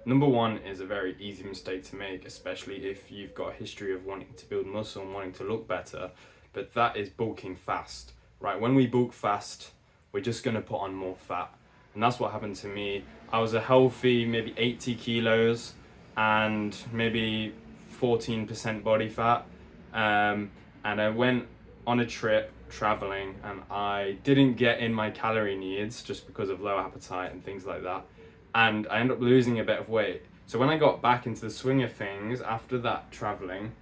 Number one is a very easy mistake to make, especially if you've got a history of wanting to build muscle and wanting to look better, but that is bulking fast, right? When we bulk fast, we're just going to put on more fat. And that's what happened to me. I was a healthy, maybe 80 kilos and maybe 14% body fat. And I went on a trip traveling and I didn't get in my calorie needs just because of low appetite and things like that. And I ended up losing a bit of weight. So when I got back into the swing of things after that traveling,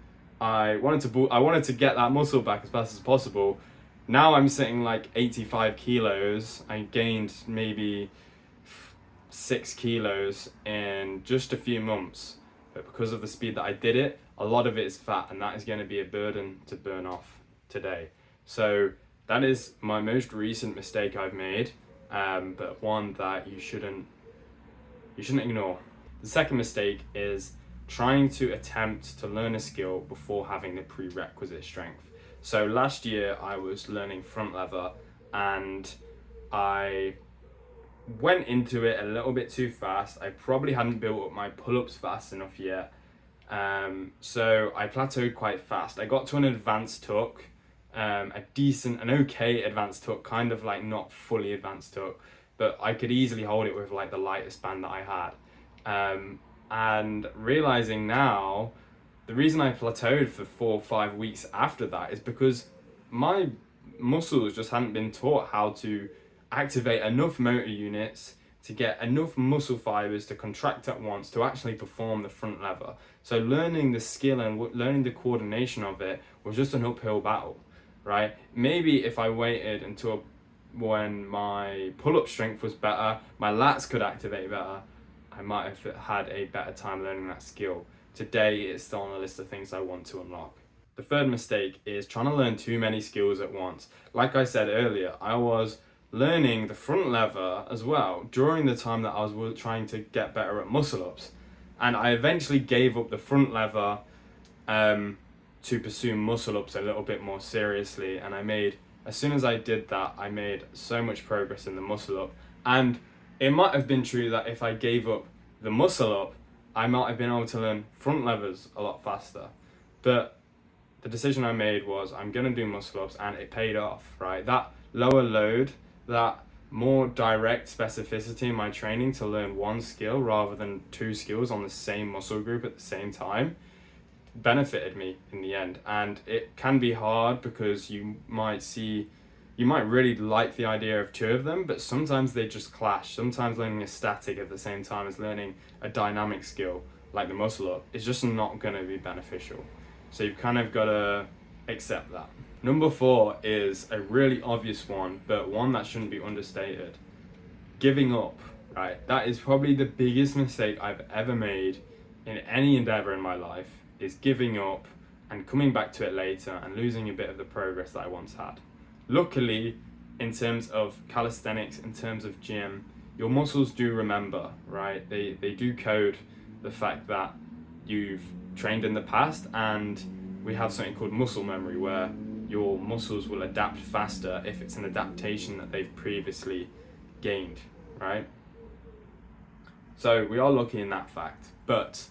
I wanted to get that muscle back as fast as possible. Now I'm sitting like 85 kilos. I gained maybe 6 kilos in just a few months. But because of the speed that I did it, a lot of it is fat, and that is going to be a burden to burn off today. So that is my most recent mistake I've made, but one that you shouldn't ignore. The second mistake is trying to attempt to learn a skill before having the prerequisite strength. So last year I was learning front lever and I went into it a little bit too fast. I probably hadn't built up my pull-ups fast enough yet. So I plateaued quite fast. I got to an advanced tuck, an okay advanced tuck, kind of like not fully advanced tuck, but I could easily hold it with like the lightest band that I had. And realizing now, the reason I plateaued for 4 or 5 weeks after that is because my muscles just hadn't been taught how to activate enough motor units to get enough muscle fibers to contract at once to actually perform the front lever. So learning the skill and learning the coordination of it was just an uphill battle, right? Maybe if I waited until when my pull-up strength was better, my lats could activate better, I might have had a better time learning that skill. Today, it's still on the list of things I want to unlock. The third mistake is trying to learn too many skills at once. Like I said earlier, I was learning the front lever as well during the time that I was trying to get better at muscle ups. And I eventually gave up the front lever to pursue muscle ups a little bit more seriously. And as soon as I did that, I made so much progress in the muscle up. And it might have been true that if I gave up the muscle up, I might have been able to learn front levers a lot faster. But the decision I made was I'm going to do muscle ups, and it paid off, right? That lower load, that more direct specificity in my training to learn one skill rather than 2 skills on the same muscle group at the same time benefited me in the end. And it can be hard because you might really like the idea of 2 of them, but sometimes they just clash. Sometimes learning a static at the same time as learning a dynamic skill like the muscle up is just not going to be beneficial. So you've kind of got to accept that. Number 4 is a really obvious one, but one that shouldn't be understated. Giving up, right? That is probably the biggest mistake I've ever made in any endeavor in my life, is giving up and coming back to it later and losing a bit of the progress that I once had. Luckily, in terms of calisthenics, in terms of gym, your muscles do remember, right? They do code the fact that you've trained in the past, and we have something called muscle memory where your muscles will adapt faster if it's an adaptation that they've previously gained, right? So we are lucky in that fact, but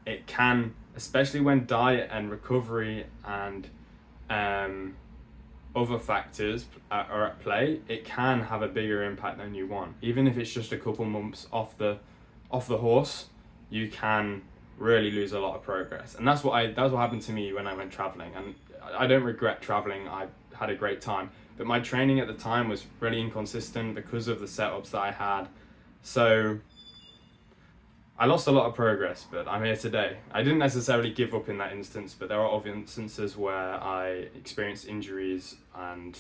it can, especially when diet and recovery and other factors are at play, it can have a bigger impact than you want. Even if it's just a couple months off the horse, you can really lose a lot of progress. And that's what happened to me when I went traveling. And I don't regret traveling. I had a great time, but my training at the time was really inconsistent because of the setups that I had. So I lost a lot of progress, but I'm here today. I didn't necessarily give up in that instance, but there are other instances where I experienced injuries and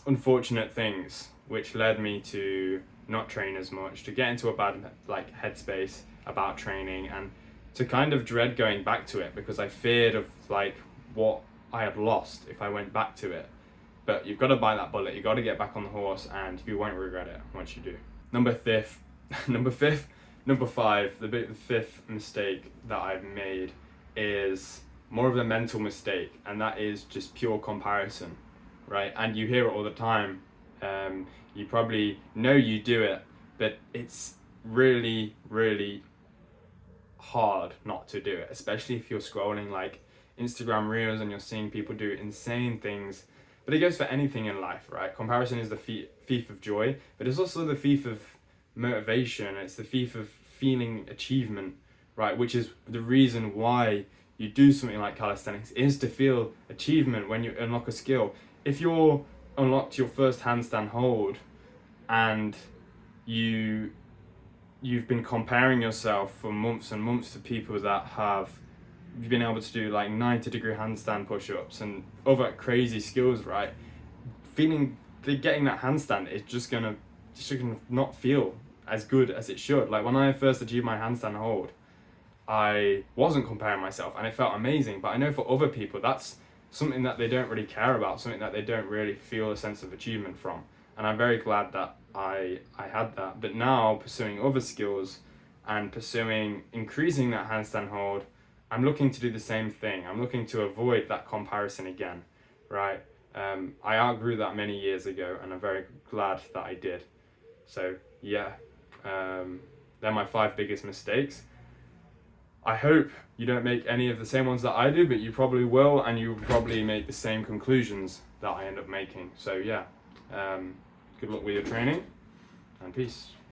unfortunate things, which led me to not train as much, to get into a bad headspace about training, and to kind of dread going back to it because I feared of what I had lost if I went back to it. But you've got to bite that bullet. You've got to get back on the horse, and you won't regret it once you do. Number 5, the fifth mistake that I've made is more of a mental mistake, and that is just pure comparison, right? And you hear it all the time. You probably know you do it, but it's really, really hard not to do it, especially if you're scrolling like Instagram reels and you're seeing people do insane things. But it goes for anything in life, right? Comparison is the thief of joy, but it's also the thief of motivation. It's the thief of feeling achievement, right? Which is the reason why you do something like calisthenics, is to feel achievement when you unlock a skill. If you're unlocked your first handstand hold and you've been comparing yourself for months and months to people that have been able to do like 90-degree handstand push-ups and other crazy skills, right? Getting that handstand is just gonna not feel as good as it should. Like when I first achieved my handstand hold, I wasn't comparing myself and it felt amazing, but I know for other people that's something that they don't really care about, something that they don't really feel a sense of achievement from. And I'm very glad that I had that. But now pursuing other skills and pursuing increasing that handstand hold, I'm looking to do the same thing. I'm looking to avoid that comparison again, right? I outgrew that many years ago and I'm very glad that I did. So yeah, they're my 5 biggest mistakes. I hope you don't make any of the same ones that I do, but you probably will, and you will probably make the same conclusions that I end up making. So yeah, good luck with your training, and peace.